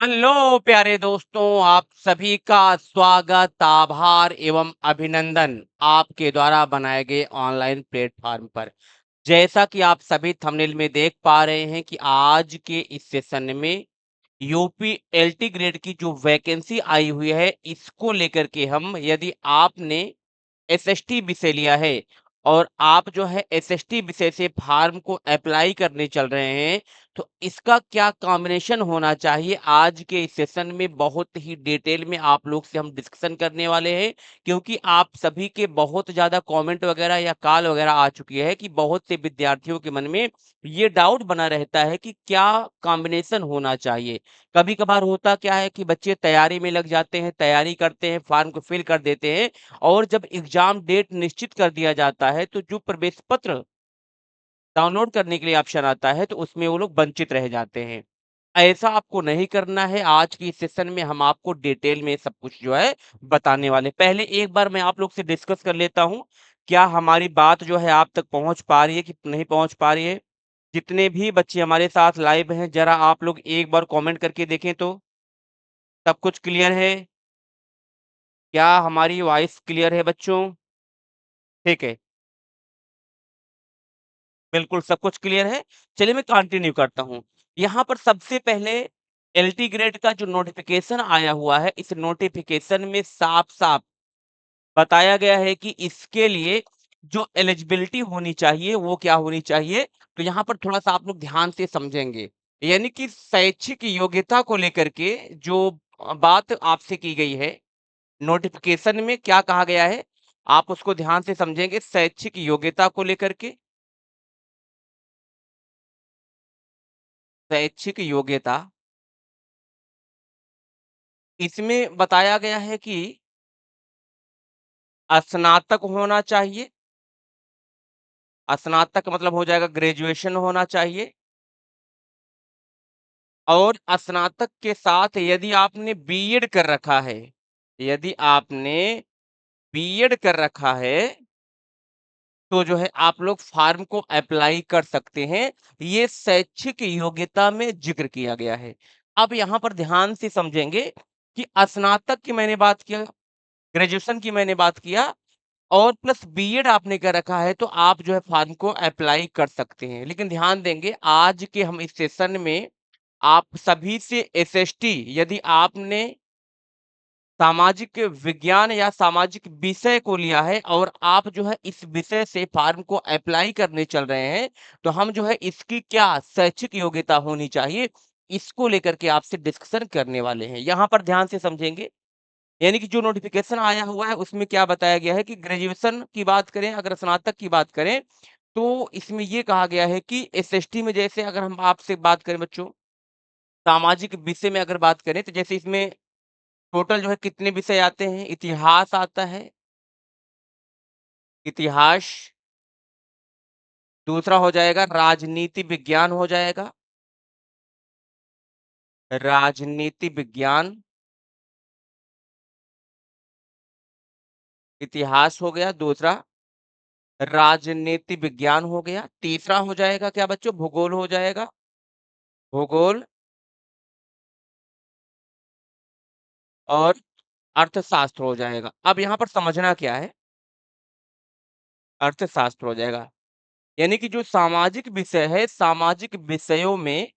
Hello प्यारे दोस्तों, आप सभी का स्वागत, आभार एवं अभिनंदन आपके द्वारा बनाए गए ऑनलाइन प्लेटफ़ॉर्म पर। जैसा कि आप सभी थंबनेल में देख पा रहे हैं कि आज के इस सेशन में यूपी एलटी ग्रेड की जो वैकेंसी आई हुई है, इसको लेकर के हम यदि आपने एसएसटी विषय लिया है और आप जो है एसएसटी विषय से फॉर्म को अप्लाई करने चल रहे हैं, तो इसका क्या कॉम्बिनेशन होना चाहिए, आज के इस सेशन में बहुत ही डिटेल में आप लोग से हम डिस्कशन करने वाले हैं। क्योंकि आप सभी के बहुत ज़्यादा कमेंट वगैरह या कॉल वगैरह आ चुकी है कि बहुत से विद्यार्थियों के मन में ये डाउट बना रहता है कि क्या कॉम्बिनेशन होना चाहिए। कभी-कभार होता क्या है कि बच्चे तैयारी में लग जाते हैं, तैयारी करते हैं, फॉर्म को फिल कर देते हैं और जब एग्ज़ाम डेट निश्चित कर दिया जाता है, तो जो प्रवेश पत्र डाउनलोड करने के लिए ऑप्शन आता है, तो उसमें वो लोग वंचित रह जाते हैं। ऐसा आपको नहीं करना है, आज की इस सेशन में हम आपको डिटेल में सब कुछ जो है बताने वाले हैं। पहले एक बार मैं आप लोग से डिस्कस कर लेता हूँ, क्या हमारी बात जो है आप तक पहुँच पा रही है कि नहीं पहुँच पा रही है? जितने भी बच्चे हमारे साथ लाइव हैं, ज़रा आप लोग एक बार कमेंट करके देखें तो, सब कुछ क्लियर है? क्या हमारी वॉइस क्लियर है बच्चों? ठीक है। बिल्कुल, सब कुछ क्लियर है। चलिए मैं कंटिन्यू करता हूँ। यहाँ पर सबसे पहले एलटी ग्रेड का जो नोटिफ़िकेशन आया हुआ है, इस नोटिफ़िकेशन में साफ-साफ बताया गया है कि इसके लिए जो एलिजिबिलिटी होनी चाहिए, वो क्या होनी चाहिए? तो यहाँ पर थोड़ा-सा आप लोग ध्यान से समझेंगे। यानी कि शैक्षिक योग्यता को लेकर के जो बात आपसे की गई है, नोटिफ़िकेशन में क्या कहा गया है? आप उसको ध्यान से समझेंगे शैक्षिक योग्यता को लेकर के, शैक्षिक योग्यता इसमें बताया गया है कि स्नातक होना चाहिए, स्नातक मतलब हो जाएगा ग्रेजुएशन होना चाहिए और स्नातक के साथ यदि आपने बीएड कर रखा है, यदि आपने बीएड कर रखा है, तो जो है आप लोग फॉर्म को अप्लाई कर सकते हैं। ये शैक्षिक योग्यता में ज़िक्र किया गया है। अब यहाँ पर ध्यान से समझेंगे कि स्नातक की मैंने बात किया, ग्रेजुएशन की मैंने बात किया और प्लस बीएड आपने कर रखा है, तो आप जो है फॉर्म को अप्लाई कर सकते हैं। लेकिन ध्यान देंगे आज के हम इस सेशन में आप सभी से एसएसटी यदि आपने सामाजिक विज्ञान या सामाजिक विषय को लिया है और आप जो है इस विषय से फॉर्म को अप्लाई करने चल रहे हैं, तो हम जो है इसकी क्या शैक्षिक योग्यता होनी चाहिए, इसको लेकर के आपसे डिस्कशन करने वाले हैं। यहाँ पर ध्यान से समझेंगे यानी कि जो नोटिफ़िकेशन आया हुआ है उसमें क्या बताया गया है कि ग्रेजुएशन की बात करें, अगर स्नातक की बात करें, तो इसमें ये कहा गया है कि एसएसटी में जैसे अगर हम आपसे बात करें बच्चों, सामाजिक विषय में अगर बात करें तो जैसे इसमें टोटल जो है कितने विषय आते हैं? इतिहास आता है, इतिहास, दूसरा हो जाएगा राजनीति विज्ञान हो जाएगा, राजनीति विज्ञान, इतिहास हो गया दूसरा, राजनीति विज्ञान हो गया, तीसरा हो जाएगा क्या बच्चों? भूगोल हो जाएगा, भूगोल और अर्थशास्त्र हो जाएगा। अब यहाँ पर समझना क्या है? अर्थशास्त्र हो जाएगा। यानी कि जो सामाजिक विषय है, सामाजिक विषयों में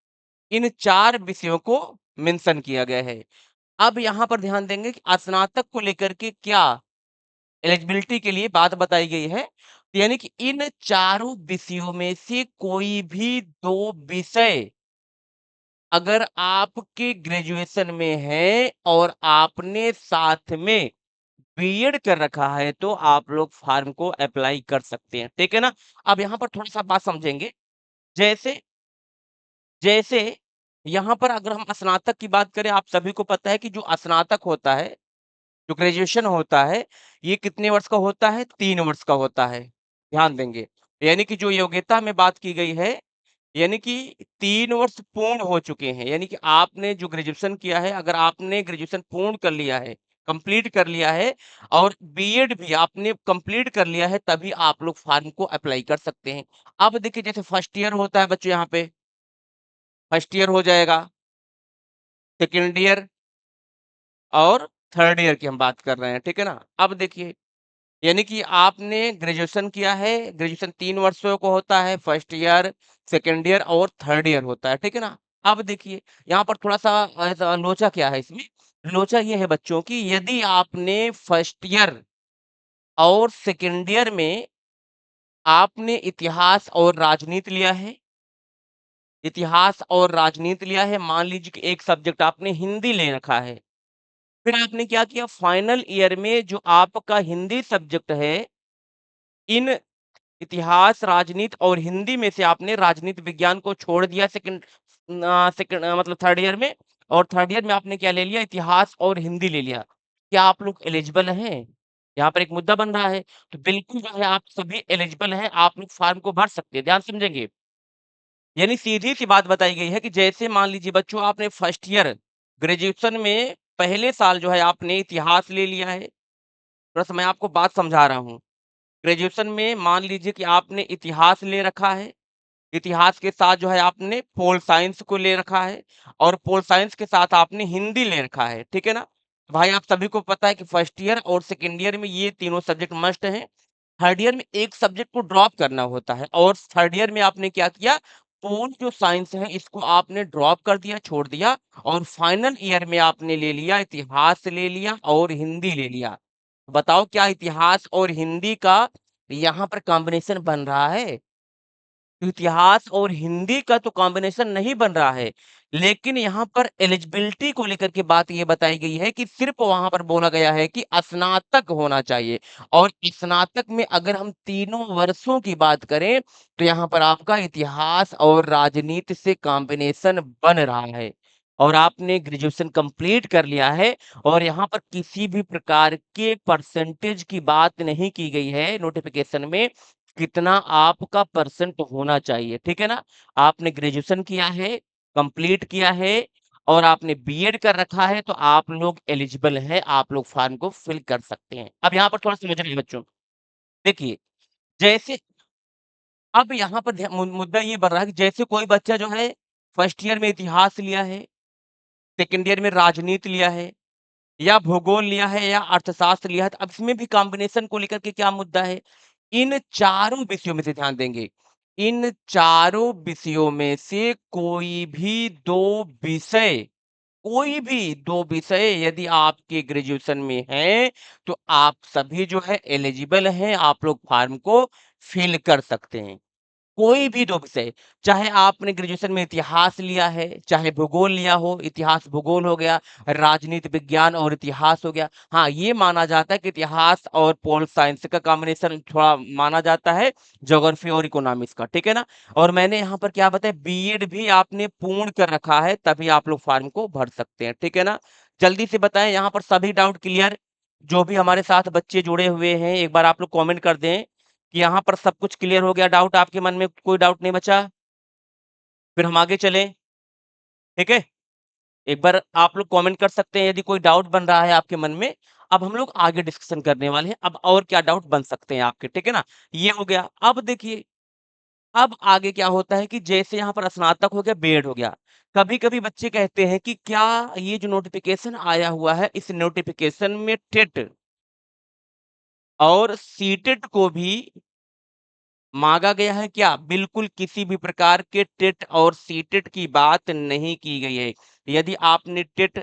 इन 4 विषयों को मेंशन किया गया है। अब यहाँ पर ध्यान देंगे कि स्नातक को लेकर के क्या एलिजिबिलिटी के लिए बात बताई गई है। यानी कि इन चारों विषयों में से कोई भी 2 विषय अगर आपके ग्रेजुएशन में है और आपने साथ में बीएड कर रखा है, तो आप लोग फॉर्म को अप्लाई कर सकते हैं, ठीक है ना? अब यहाँ पर थोड़ा-सा बात समझेंगे, जैसे जैसे यहाँ पर अगर हम स्नातक की बात करें, आप सभी को पता है कि जो स्नातक होता है, जो ग्रेजुएशन होता है, ये कितने वर्ष का होता है? 3 वर्ष का होता है, ध्यान देंगे। यानी कि जो योग्यता में बात की गई है, यानी कि 3 वर्ष पूर्ण हो चुके हैं, यानी कि आपने जो ग्रेजुएशन किया है, अगर आपने ग्रेजुएशन पूर्ण कर लिया है, कंप्लीट कर लिया है और बीएड भी आपने कंप्लीट कर लिया है, तभी आप लोग फॉर्म को अप्लाई कर सकते हैं। अब देखिए जैसे फर्स्ट ईयर होता है बच्चों यहाँ पे, फर्स्ट ईयर हो जाएगा, सेकंड ईयर और थर्ड ईयर की हम बात कर रहे हैं, ठीक है ना? अब देखिए, यानी कि आपने ग्रेजुएशन किया है, ग्रेजुएशन 3 वर्षों का होता है, फर्स्ट ईयर, सेकंड ईयर और थर्ड ईयर होता है, ठीक है ना? अब देखिए, यहाँ पर थोड़ा-सा ऐसा लोचा क्या है इसमें, लोचा ये है बच्चों की यदि आपने फर्स्ट ईयर और सेकंड ईयर में आपने इतिहास और राजनीति लिया है, इतिहास और राजनीति लिया है, मान लीजिए कि एक सब्जेक्ट आपने हिंदी ले रखा है, फिर आपने क्या किया फाइनल ईयर में जो आपका हिंदी सब्जेक्ट है, इन इतिहास, राजनीति और हिंदी में से आपने राजनीति विज्ञान को छोड़ दिया सेकंड मतलब थर्ड ईयर में और थर्ड ईयर में आपने क्या ले लिया इतिहास और हिंदी ले लिया। क्या आप लोग एलिजिबल हैं? यहाँ पर एक मुद्दा बन रहा है, तो बिल्कुल जो है आप सभी एलिजिबल हैं, आप लोग फॉर्म को भर सकते हैं, ध्यान समझेंगे। यानी सीधी-सी बात बताई गई है कि जैसे मान लीजिए बच्चों आपने फर्स्ट ईयर ग्रेजुएशन में पहले साल जो है आपने इतिहास ले लिया है, थोड़ा-सा मैं आपको बात समझा रहा हूँ। ग्रेजुएशन में मान लीजिए कि आपने इतिहास ले रखा है, इतिहास के साथ जो है आपने पोल साइंस को ले रखा है और पोल साइंस के साथ आपने हिंदी ले रखा है, ठीक है ना? भाई आप सभी को पता है कि फर्स्ट ईयर और सेकंड ईयर में ये तीनों सब्जेक्ट मस्ट हैं। थर्ड ईयर में एक सब्जेक्ट को ड्रॉप करना होता है और थर्ड ईयर में आपने क्या किया, पोल जो साइंस है इसको आपने ड्रॉप कर दिया, छोड़ दिया और फाइनल ईयर में आपने ले लिया इतिहास ले लिया और हिंदी ले लिया। बताओ क्या इतिहास और हिंदी का यहाँ पर कॉम्बिनेशन बन रहा है? इतिहास और हिंदी का तो कॉम्बिनेशन नहीं बन रहा है, लेकिन यहाँ पर एलिजिबिलिटी को लेकर के बात ये बताई गई है कि सिर्फ़ वहाँ पर बोला गया है कि स्नातक होना चाहिए और स्नातक में अगर हम तीनों वर्षों की बात करें, तो यहाँ पर आपका इतिहास और राजनीति से कॉम्बिनेशन बन रहा है और आपने ग्रेजुएशन कंप्लीट कर लिया है और यहाँ पर किसी भी प्रकार के परसेंटेज की बात नहीं की गई है नोटिफ़िकेशन में कितना आपका परसेंट होना चाहिए, ठीक है ना? आपने ग्रेजुएशन किया है, कंप्लीट किया है और आपने बीएड कर रखा है, तो आप लोग एलिजिबल हैं, आप लोग फॉर्म को फिल कर सकते हैं। अब यहाँ पर थोड़ा समझिए बच्चों, देखिए, जैसे अब यहाँ पर मुद्दा ये बन रहा है कि जैसे कोई बच्चा जो है, फर्स्ट ईयर में इतिहास लिया है, सेकंड ईयर में राजनीति लिया है या भूगोल लिया है या अर्थशास्त्र लिया है, तो अब इसमें भी कॉम्बिनेशन को लेकर के क्या मुद्दा है? इन चारों विषयों में से ध्यान देंगे, इन चारों विषयों में से कोई भी 2 विषय यदि आपके ग्रेजुएशन में हैं, तो आप सभी जो है एलिजिबल हैं, आप लोग फॉर्म को फिल कर सकते हैं। कोई भी 2 विषय, चाहे आपने ग्रेजुएशन में इतिहास लिया है, चाहे भूगोल लिया हो, इतिहास भूगोल हो गया, राजनीति विज्ञान और इतिहास हो गया। हाँ, ये माना जाता है कि इतिहास और पोल साइंस का कॉम्बिनेशन थोड़ा माना जाता है, ज्योग्राफी और इकोनॉमिक्स का, ठीक है ना? और मैंने यहाँ पर क्या बताया बीएड भी आपने पूर्ण कर रखा है, तभी आप लोग फॉर्म को भर सकते हैं, ठीक है ना? जल्दी से बताएँ यहाँ पर सभी डाउट क्लियर? जो भी हमारे साथ बच्चे जुड़े हुए हैं, एक बार आप लोग कमेंट कर दें। कि यहाँ पर सब कुछ क्लियर हो गया, डाउट आपके मन में कोई डाउट नहीं बचा? फिर हम आगे चलें, ठीक है? एक बार आप लोग कमेंट कर सकते हैं यदि कोई डाउट बन रहा है आपके मन में। अब हम लोग आगे डिस्कशन करने वाले हैं, अब और क्या डाउट बन सकते हैं आपके, ठीक है ना? ये हो गया। अब देखिए, अब आगे क्या होता है कि जैसे यहाँ पर स्नातक हो गया, बीएड हो गया। कभी-कभी बच्चे कहते हैं कि क्या ये जो नोटिफ़िकेशन आया हुआ है, इस नोटिफ़िकेशन में टेट और सीटेट को भी माँगा गया है क्या? बिल्कुल किसी भी प्रकार के टेट और सीटेट की बात नहीं की गई है। यदि आपने टेट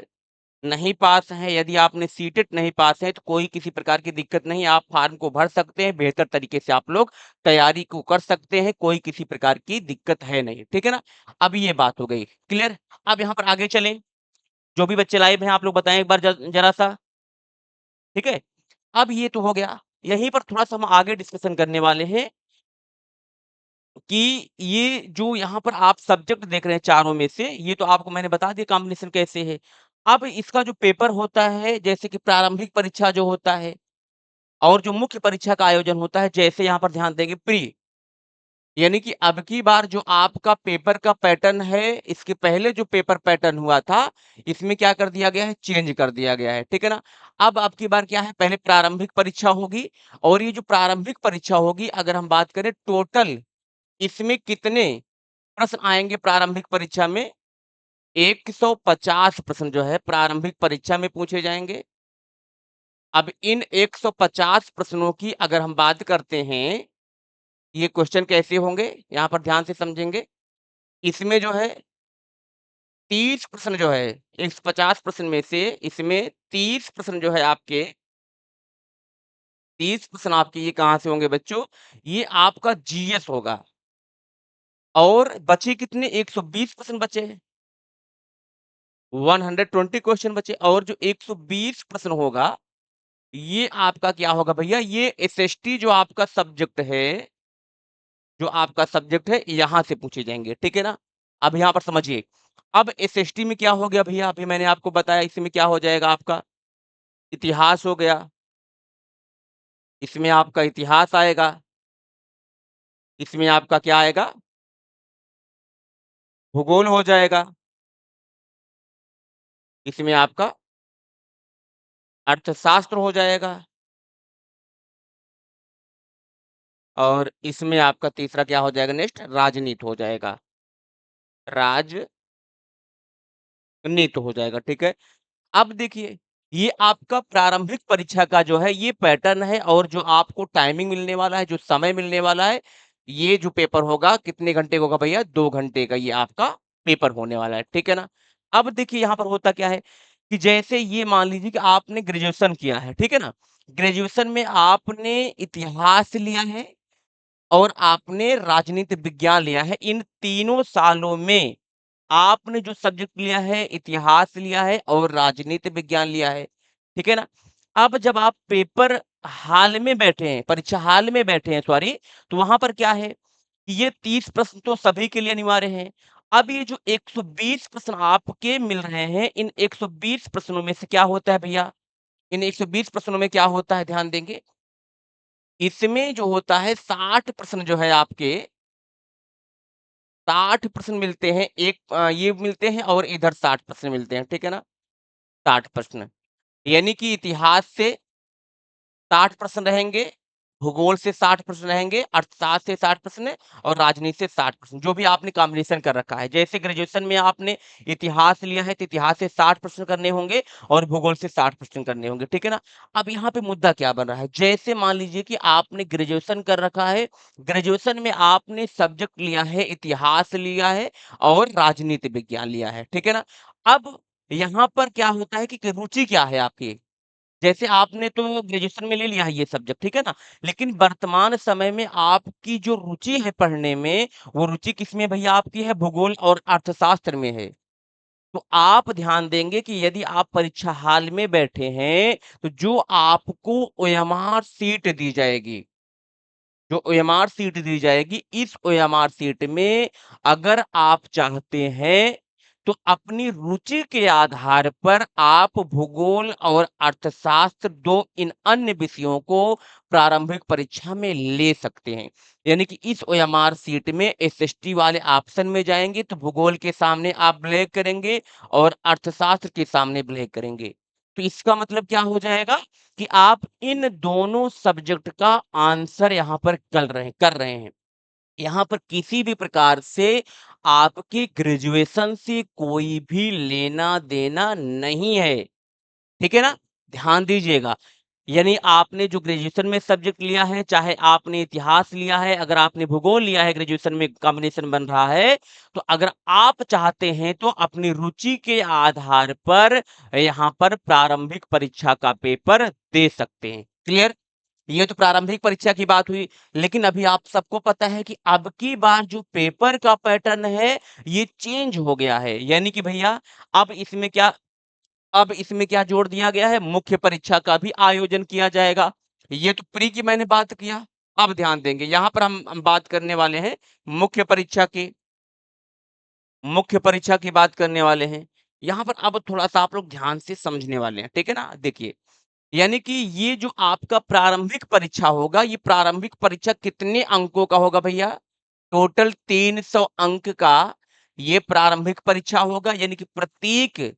नहीं पास हैं, यदि आपने सीटेट नहीं पास हैं, तो कोई किसी प्रकार की दिक्कत नहीं है, आप फ़ॉर्म को भर सकते हैं, बेहतर तरीके से आप लोग तैयारी को कर सकते हैं, कोई किसी प्रकार की दिक्कत है नहीं, ठीक है ना? अब ये बात हो गई, क्लियर? अब यहाँ पर आगे चलें, जो भी बच्चे लाइव हैं, आप लोग बताएँ एक बार ज़रा-सा, ठीक है? अब ये तो हो गया, यहीं पर थोड़ा-सा हम आगे डिस्कशन करने वाले हैं कि ये जो यहाँ पर आप सब्जेक्ट देख रहे हैं चारों में से, ये तो आपको मैंने बता दिया कॉम्बिनेशन कैसे है। अब इसका जो पेपर होता है, जैसे कि प्रारंभिक परीक्षा जो होता है और जो मुख्य परीक्षा का आयोजन होता है, जैसे यहाँ पर ध्यान देंगे प्री, यानी कि अब की बार जो आपका पेपर का पैटर्न है, इसके पहले जो पेपर पैटर्न हुआ था, इसमें क्या कर दिया गया है, चेंज कर दिया गया है, ठीक है ना? अब की बार क्या है, पहले प्रारंभिक परीक्षा होगी और ये जो प्रारंभिक परीक्षा होगी, अगर हम बात करें टोटल इसमें कितने प्रश्न आएँगे प्रारंभिक परीक्षा में 150 प्रश्न जो है प्रारंभिक परीक्षा में पूछे जाएँगे। अब इन 150 प्रश्नों की अगर हम बात करते हैं, ये क्वेश्चन कैसे होंगे, यहाँ पर ध्यान से समझेंगे। इसमें जो है 30 प्रश्न जो है, 150 प्रश्न में से इसमें 30 प्रश्न जो है आपके 30 प्रश्न आपके ये कहाँ से होंगे बच्चों? ये आपका जीएस होगा और बचे कितने 120 प्रश्न बचे हैं। 120 क्वेश्चन बचे और जो 120 प्रश्न होगा, ये आपका क्या होगा भैया? ये एसएसटी जो आपका सब्जेक्ट है, यहाँ से पूछे जाएँगे, ठीक है ना? अब यहाँ पर समझिए, अब एसएसटी में क्या हो गया भैया? अभी मैंने आपको बताया इसमें क्या हो जाएगा आपका? इतिहास हो गया, इसमें आपका इतिहास आएगा, इसमें आपका क्या आएगा? भूगोल हो जाएगा, इसमें आपका अर्थशास्त्र हो जाएगा और इसमें आपका तीसरा क्या हो जाएगा नेक्स्ट? राजनीति हो जाएगा। राजनीति हो जाएगा, ठीक है? अब देखिए, ये आपका प्रारंभिक परीक्षा का जो है ये पैटर्न है और जो आपको टाइमिंग मिलने वाला है, जो समय मिलने वाला है, ये जो पेपर होगा कितने घंटे का होगा भैया? 2 घंटे का ये आपका पेपर होने वाला है, ठीक है ना? अब देखिए यहाँ पर होता क्या है कि जैसे ये मान लीजिए कि आपने ग्रेजुएशन किया है, ठीक है ना? ग्रेजुएशन में आपने इतिहास लिया है और आपने राजनीति विज्ञान लिया है। इन तीनों सालों में आपने जो सब्जेक्ट लिया है, इतिहास लिया है और राजनीति विज्ञान लिया है, ठीक है ना? अब जब आप पेपर हाल में बैठे हैं, परीक्षा हाल में बैठे हैं सॉरी, तो वहाँ पर क्या है, कि ये 30 प्रश्न तो सभी के लिए अनिवार्य हैं। अब ये जो 120 प्रश्न आपके मिल रहे हैं, इन 120 प्रश्नों में से क्या होता है भैया? इन 120 प्रश्नों में क्या होता है ध्यान देंगे, इसमें जो होता है 60 प्रश्न जो है आपके 60 प्रश्न मिलते हैं, ये मिलते हैं और इधर 60 प्रश्न मिलते हैं, ठीक है ना? 60 प्रश्न, यानी कि इतिहास से 60 प्रश्न रहेंगे, भूगोल से 60 प्रश्न रहेंगे, अर्थशास्त्र से 60 प्रश्न और राजनीति से 60 प्रश्न, जो भी आपने कॉम्बिनेशन कर रखा है। जैसे ग्रेजुएशन में आपने इतिहास लिया है, तो इतिहास से 60 प्रश्न करने होंगे और भूगोल से 60 प्रश्न करने होंगे, ठीक है ना? अब यहाँ पे मुद्दा क्या बन रहा है, जैसे मान लीजिए कि आपने ग्रेजुएशन कर रखा है, ग्रेजुएशन में आपने सब्जेक्ट लिया है, इतिहास लिया है और राजनीति विज्ञान लिया है, ठीक है ना? अब यहाँ पर क्या होता है कि रुचि क्या है आपकी? जैसे आपने तो ग्रेजुएशन में ले लिया है ये सब्जेक्ट, ठीक है ना? लेकिन वर्तमान समय में आपकी जो रुचि है पढ़ने में, वो रुचि किसमें भैया आपकी है? भूगोल और अर्थशास्त्र में है। तो आप ध्यान देंगे कि यदि आप परीक्षा हॉल में बैठे हैं, तो जो आपको ओएमआर सीट दी जाएगी, जो ओएमआर सीट दी जाएगी, इस ओएमआर सीट में अगर आप चाहते हैं, तो अपनी रुचि के आधार पर आप भूगोल और अर्थशास्त्र 2 इन अन्य विषयों को प्रारंभिक परीक्षा में ले सकते हैं। यानी कि इस ओएमआर सीट में एसएसटी वाले ऑप्शन में जाएँगे, तो भूगोल के सामने आप ब्लैक करेंगे और अर्थशास्त्र के सामने ब्लैक करेंगे। तो इसका मतलब क्या हो जाएगा कि आप इन दोनों सब्जेक्ट का आंसर यहाँ पर कर रहे हैं। यहाँ पर किसी भी प्रकार से आपके ग्रेजुएशन से कोई भी लेना-देना नहीं है। ठीक है ना? ध्यान दीजिएगा। यानी आपने जो ग्रेजुएशन में सब्जेक्ट लिया है, चाहे आपने इतिहास लिया है, अगर आपने भूगोल लिया है, ग्रेजुएशन में कॉम्बिनेशन बन रहा है, तो अगर आप चाहते हैं तो अपनी रुचि के आधार पर यहाँ पर प्रारंभिक परीक्षा का पेपर दे सकते हैं। क्लियर? ये तो प्रारंभिक परीक्षा की बात हुई, लेकिन अभी आप सबको पता है कि अब की बार जो पेपर का पैटर्न है, ये चेंज हो गया है। यानी कि भैया अब इसमें क्या अब इसमें क्या जोड़ दिया गया है, मुख्य परीक्षा का भी आयोजन किया जाएगा। ये तो प्री की मैंने बात किया। अब ध्यान देंगे, यहाँ पर हम बात करने वाले हैं मुख्य परीक्षा की। मुख्य परीक्षा की बात करने वाले हैं। यहाँ पर अब थोड़ा-सा आप लोग ध्यान से समझने वाले हैं, ठीक है ना? देखिए, यानी कि ये जो आपका प्रारंभिक परीक्षा होगा, ये प्रारंभिक परीक्षा कितने अंकों का होगा भैया? टोटल 300 अंक का ये प्रारंभिक परीक्षा होगा, यानी कि प्रत्येक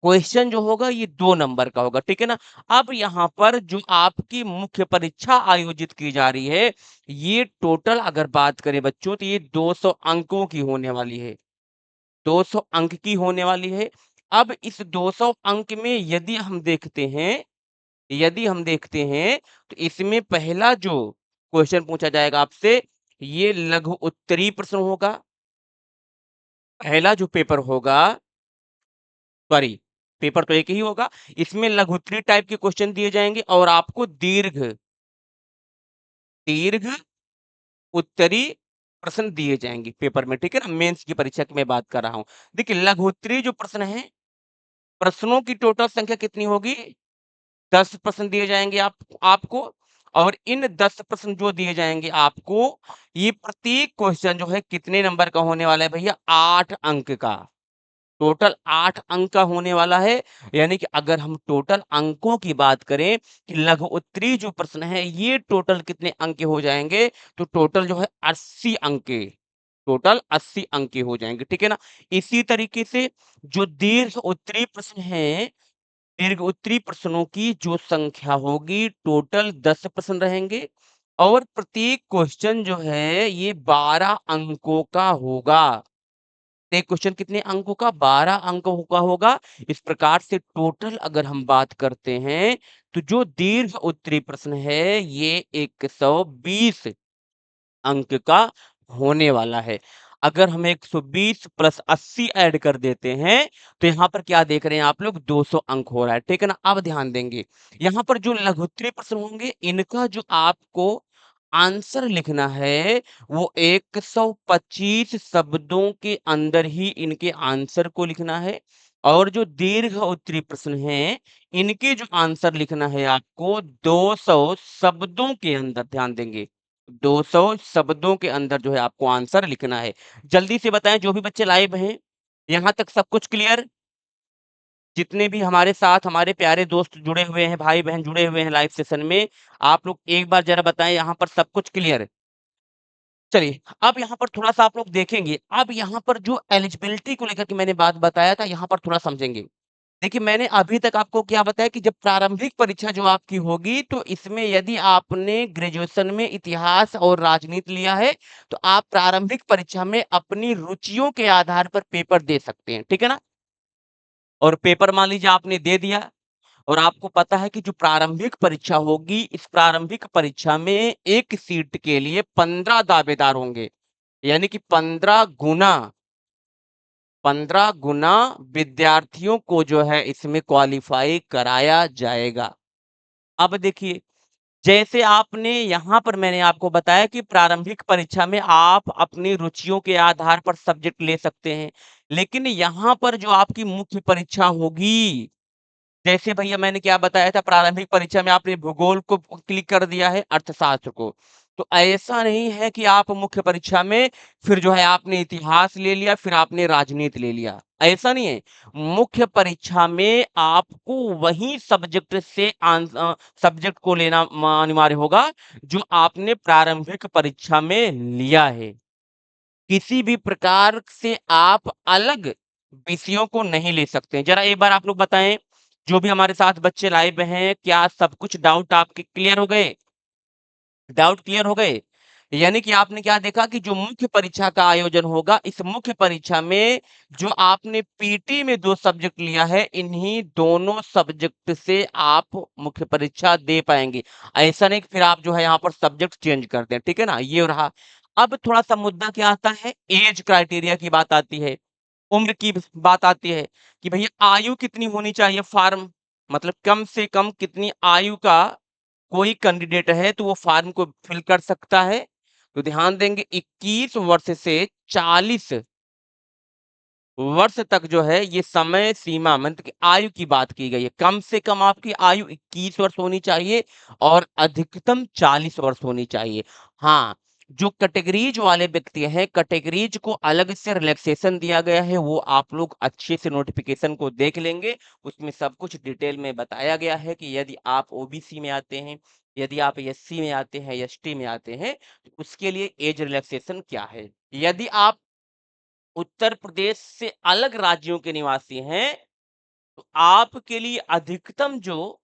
क्वेश्चन जो होगा ये 2 नंबर का होगा, ठीक है ना? अब यहाँ पर जो आपकी मुख्य परीक्षा आयोजित की जा रही है, ये टोटल अगर बात करें बच्चों तो ये 200 अंकों की होने वाली है। 200 अंक की होने वाली है। अब इस 200 अंक में यदि हम देखते हैं तो इसमें पहला जो क्वेश्चन पूछा जाएगा आपसे, ये लघु उत्तरीय प्रश्न होगा। पहला जो पेपर होगा, सॉरी, पेपर तो एक ही होगा। इसमें लघु उत्तरीय टाइप के क्वेश्चन दिए जाएँगे और आपको दीर्घ दीर्घ उत्तरीय प्रश्न दिए जाएँगे पेपर में, ठीक है ना? मेंस की परीक्षा की मैं बात कर रहा हूँ। देखिए, लघु उत्तरीय जो प्रश्न हैं, प्रश्नों की टोटल संख्या कितनी होगी? 10 प्रश्न दिए जाएँगे आपको, और इन 10 प्रश्न जो दिए जाएँगे आपको, ये प्रत्येक क्वेश्चन जो है कितने नंबर का होने वाला है भैया? 8 अंक का। टोटल 8 अंक का होने वाला है। यानी कि अगर हम टोटल अंकों की बात करें कि लघु उत्तरीय जो प्रश्न है, ये टोटल कितने अंक के हो जाएँगे? तो टोटल जो है 80 अंक के, टोटल 80 अंक के हो जाएँगे, ठीक है ना? इसी तरीके से जो दीर्घ उत्तरीय प्रश्न हैं, दीर्घ उत्तरीय प्रश्नों की जो संख्या होगी, टोटल 10 प्रश्न रहेंगे और प्रत्येक क्वेश्चन जो है ये 12 अंकों का होगा। एक क्वेश्चन कितने अंकों का? 12 अंकों का होगा। इस प्रकार से टोटल अगर हम बात करते हैं, तो जो दीर्घ उत्तरीय प्रश्न है, ये 120 अंक का होने वाला है। अगर हम 120 प्लस 80 ऐड कर देते हैं, तो यहाँ पर क्या देख रहे हैं आप लोग? 200 अंक हो रहा है, ठीक है ना? अब ध्यान देंगे, यहाँ पर जो लघुत्तरीय प्रश्न होंगे, इनका जो आपको आंसर लिखना है, वो 125 शब्दों के अंदर ही इनके आंसर को लिखना है। और जो दीर्घ उत्तरीय प्रश्न हैं, इनके जो आंसर लिखना है आपको 200 शब्दों के अंदर, ध्यान देंगे। 200 शब्दों के अंदर जो है आपको आंसर लिखना है। जल्दी से बताएँ जो भी बच्चे लाइव हैं, यहाँ तक सब कुछ क्लियर? जितने भी हमारे साथ हमारे प्यारे दोस्त जुड़े हुए हैं, भाई-बहन जुड़े हुए हैं लाइव सेशन में, आप लोग एक बार ज़रा बताएँ यहाँ पर सब कुछ क्लियर? चलिए, अब यहाँ पर थोड़ा-सा आप लोग देखेंगे, अब यहाँ पर जो एलिजिबिलिटी को लेकर के मैंने बात बताया था, यहाँ पर थोड़ा समझेंगे। देखिए, मैंने अभी तक आपको क्या बताया कि जब प्रारंभिक परीक्षा जो आपकी होगी, तो इसमें यदि आपने ग्रेजुएशन में इतिहास और राजनीति लिया है, तो आप प्रारंभिक परीक्षा में अपनी रुचियों के आधार पर पेपर दे सकते हैं, ठीक है ना? और पेपर मान लीजिए आपने दे दिया और आपको पता है कि जो प्रारंभिक परीक्षा होगी, इस प्रारंभिक परीक्षा में एक सीट के लिए 15 दावेदार होंगे। यानी कि 15 गुना विद्यार्थियों को जो है इसमें क्वालीफाई कराया जाएगा। अब देखिए, जैसे आपने यहाँ पर मैंने आपको बताया कि प्रारंभिक परीक्षा में आप अपनी रुचियों के आधार पर सब्जेक्ट ले सकते हैं। लेकिन यहाँ पर जो आपकी मुख्य परीक्षा होगी, जैसे भैया मैंने क्या बताया था, प्रारंभिक परीक्षा में आपने भूगोल को क्लिक कर दिया है, अर्थशास्त्र को। तो ऐसा नहीं है कि आप मुख्य परीक्षा में फिर जो है आपने इतिहास ले लिया, फिर आपने राजनीति ले लिया, ऐसा नहीं है। मुख्य परीक्षा में आपको वही सब्जेक्ट को लेना अनिवार्य होगा, जो आपने प्रारंभिक परीक्षा में लिया है। किसी भी प्रकार से आप अलग विषयों को नहीं ले सकते हैं। ज़रा एक बार आप लोग बताएँ, जो भी हमारे साथ बच्चे लाइव हैं, क्या सब कुछ डाउट आपके क्लियर हो गए? डाउट क्लियर हो गए? यानी कि आपने क्या देखा कि जो मुख्य परीक्षा का आयोजन होगा, इस मुख्य परीक्षा में जो आपने पीटी में 2 सब्जेक्ट लिया है, इन्हीं दोनों सब्जेक्ट से आप मुख्य परीक्षा दे पाएँगे। ऐसा नहीं कि फिर आप जो है यहाँ पर सब्जेक्ट चेंज कर दें, ठीक है ना? ये रहा। अब थोड़ा-सा मुद्दा क्या आता है, ऐज क्राइटेरिया की बात आती है, उम्र की बात आती है कि भैया आयु कितनी होनी चाहिए फॉर्म, मतलब कम से कम कितनी आयु का कोई कैंडिडेट है तो वो फॉर्म को फिल कर सकता है। तो ध्यान देंगे, 21 वर्ष से 40 वर्ष तक जो है ये समय सीमा मतलब कि आयु की बात की गई है। कम से कम आपकी आयु 21 वर्ष होनी चाहिए और अधिकतम 40 वर्ष होनी चाहिए। हाँ, जो कैटेगरीज़ वाले व्यक्ति हैं, कैटेगरीज़ को अलग से रिलैक्सेशन दिया गया है, वो आप लोग अच्छे से नोटिफ़िकेशन को देख लेंगे। उसमें सब कुछ डिटेल में बताया गया है कि यदि आप ओबीसी में आते हैं, यदि आप एससी में आते हैं, एसटी में आते हैं, तो उसके लिए एज रिलैक्सेशन क्या है। यदि आप उत्तर प्रदेश से अलग राज्यों के निवासी हैं, तो आपके लिए अधिकतम जो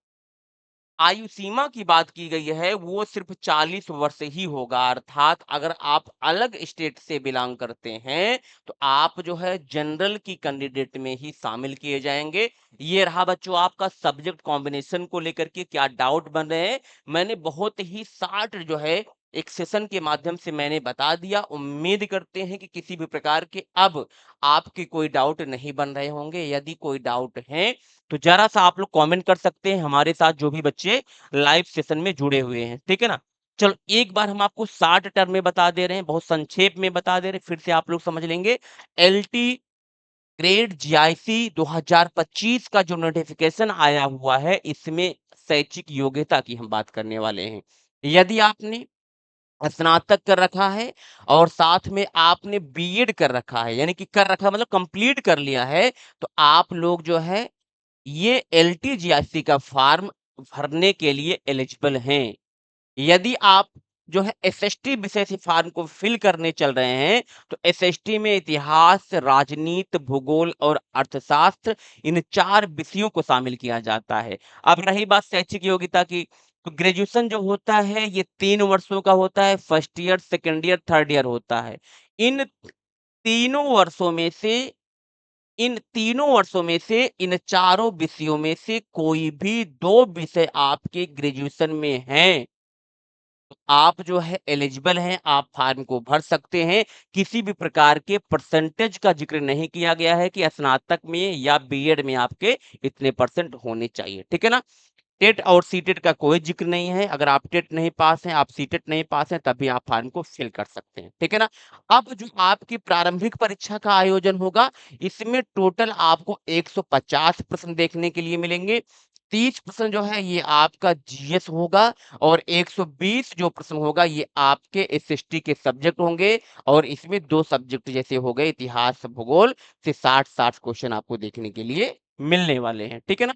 आयु सीमा की बात की गई है, वो सिर्फ़ 40 वर्ष ही होगा, अर्थात अगर आप अलग स्टेट से बिलॉन्ग करते हैं, तो आप जो है जनरल की कैंडिडेट में ही शामिल किए जाएँगे। ये रहा बच्चों आपका सब्जेक्ट कॉम्बिनेशन को लेकर के क्या डाउट बन रहे हैं, मैंने बहुत ही शार्ट जो है एक सेशन के माध्यम से मैंने बता दिया। उम्मीद करते हैं कि किसी भी प्रकार के अब आपके कोई डाउट नहीं बन रहे होंगे। यदि कोई डाउट है, तो ज़रा-सा आप लोग कमेंट कर सकते हैं हमारे साथ जो भी बच्चे लाइव सेशन में जुड़े हुए हैं, ठीक है ना? चलो एक बार हम आपको शॉर्ट टर्म में बता दे रहे हैं, बहुत संक्षेप में बता दे रहे हैं, फिर से आप लोग समझ लेंगे। एलटी ग्रेड जीआईसी 2025 का जो नोटिफ़िकेशन आया हुआ है, इसमें शैक्षिक योग्यता की हम बात करने वाले हैं। यदि आपने स्नातक कर रखा है और साथ में आपने बीएड कर रखा है, यानी कि कर रखा मतलब कंप्लीट कर लिया है, तो आप लोग जो है ये एलटीजीआईसी का फॉर्म भरने के लिए एलिजिबल हैं। यदि आप जो है एसएसटी विषय से फॉर्म को फिल करने चल रहे हैं, तो एसएसटी में इतिहास, राजनीति, भूगोल और अर्थशास्त्र इन 4 विषयों को शामिल किया जाता है। अब रही बात शैक्षिक योग्यता की, तो ग्रेजुएशन जो होता है ये 3 वर्षों का होता है, first year, second year, third year होता है। इन तीनों वर्षों में से इन तीनों वर्षों में से इन चारों विषयों में से कोई भी 2 विषय आपके ग्रेजुएशन में हैं, आप जो है एलिजिबल हैं, आप फॉर्म को भर सकते हैं। किसी भी प्रकार के परसेंटेज का ज़िक्र नहीं किया गया है कि स्नातक में या बीएड में आपके इतने परसेंट होने चाहिए, ठीक है ना? टेट और सीटेट का कोई ज़िक्र नहीं है। अगर आप टेट नहीं पास हैं, आप सीटेट नहीं पास हैं, तब भी आप फॉर्म को फिल कर सकते हैं, ठीक है ना? अब जो आपकी प्रारंभिक परीक्षा का आयोजन होगा, इसमें टोटल आपको 150 प्रश्न देखने के लिए मिलेंगे। 30 प्रश्न जो है ये आपका जीएस होगा और 120 जो प्रश्न होगा ये आपके एसएसटी के सब्जेक्ट होंगे और इसमें 2 सब्जेक्ट जैसे हो गए इतिहास, भूगोल से 60-60 क्वेश्चन आपको देखने के लिए मिलने वाले हैं, ठीक है ना?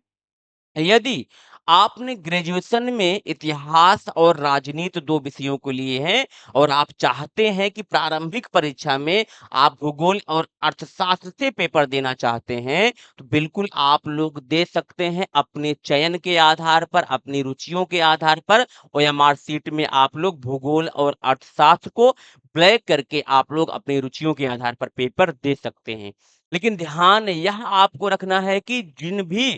यदि आपने ग्रेजुएशन में इतिहास और राजनीति 2 विषयों को लिए हैं और आप चाहते हैं कि प्रारंभिक परीक्षा में आप भूगोल और अर्थशास्त्र से पेपर देना चाहते हैं, तो बिल्कुल आप लोग दे सकते हैं अपने चयन के आधार पर, अपनी रुचियों के आधार पर। ओएमआर शीट में आप लोग भूगोल और अर्थशास्त्र को ब्लैक करके आप लोग अपनी रुचियों के आधार पर पेपर दे सकते हैं। लेकिन ध्यान यह आपको रखना है कि जिन भी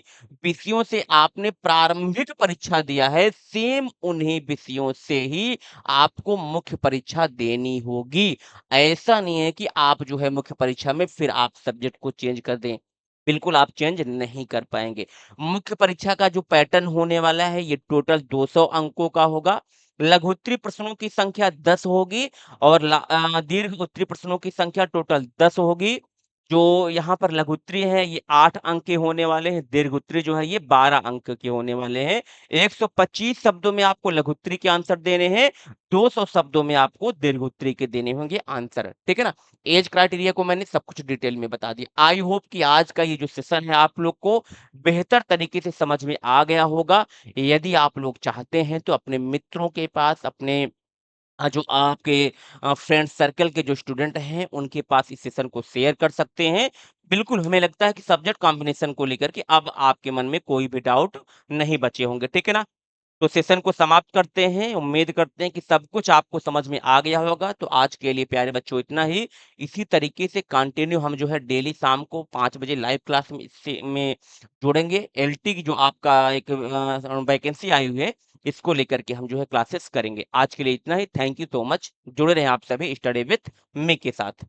विषयों से आपने प्रारंभिक परीक्षा दिया है, सेम उन्हीं विषयों से ही आपको मुख्य परीक्षा देनी होगी। ऐसा नहीं है कि आप जो है मुख्य परीक्षा में फिर आप सब्जेक्ट को चेंज कर दें। बिल्कुल आप चेंज नहीं कर पाएँगे। मुख्य परीक्षा का जो पैटर्न होने वाला है, ये टोटल 200 अंकों का होगा। लघुत्तरी प्रश्नों की संख्या 10 होगी और दीर्घ उत्तरीय प्रश्नों की संख्या टोटल 10 होगी। जो यहाँ पर लघुत्तरी है ये 8 अंक के होने वाले हैं, दीर्घोत्तरी जो है ये 12 अंक के होने वाले हैं। 125 शब्दों में आपको लघुत्तरी के आंसर देने हैं, 200 शब्दों में आपको दीर्घोत्तरी के देने होंगे आंसर, ठीक है ना? ऐज क्राइटेरिया को मैंने सब कुछ डिटेल में बता दिया। आई होप कि आज का ये जो सेशन है आप लोग को बेहतर तरीके से समझ में आ गया होगा। यदि आप लोग चाहते हैं तो अपने मित्रों के पास, अपने जो आपके फ्रेंड सर्कल के जो स्टूडेंट हैं, उनके पास इस सेशन को शेयर कर सकते हैं। बिल्कुल, हमें लगता है कि सब्जेक्ट कॉम्बिनेशन को लेकर के अब आपके मन में कोई भी डाउट नहीं बचे होंगे, ठीक है ना? तो सेशन को समाप्त करते हैं। उम्मीद करते हैं कि सब कुछ आपको समझ में आ गया होगा। तो आज के लिए प्यारे बच्चों इतना ही। इसी तरीके से कंटिन्यू हम जो है डेली शाम को 5 बजे लाइव क्लास में जुड़ेंगे। एलटी की जो आपका एक वैकेंसी आई हुई है, इसको लेकर के हम जो है क्लासेस करेंगे। आज के लिए इतना ही। Thank you so much. जुड़े रहें आप सभी स्टडी विथ मी के साथ।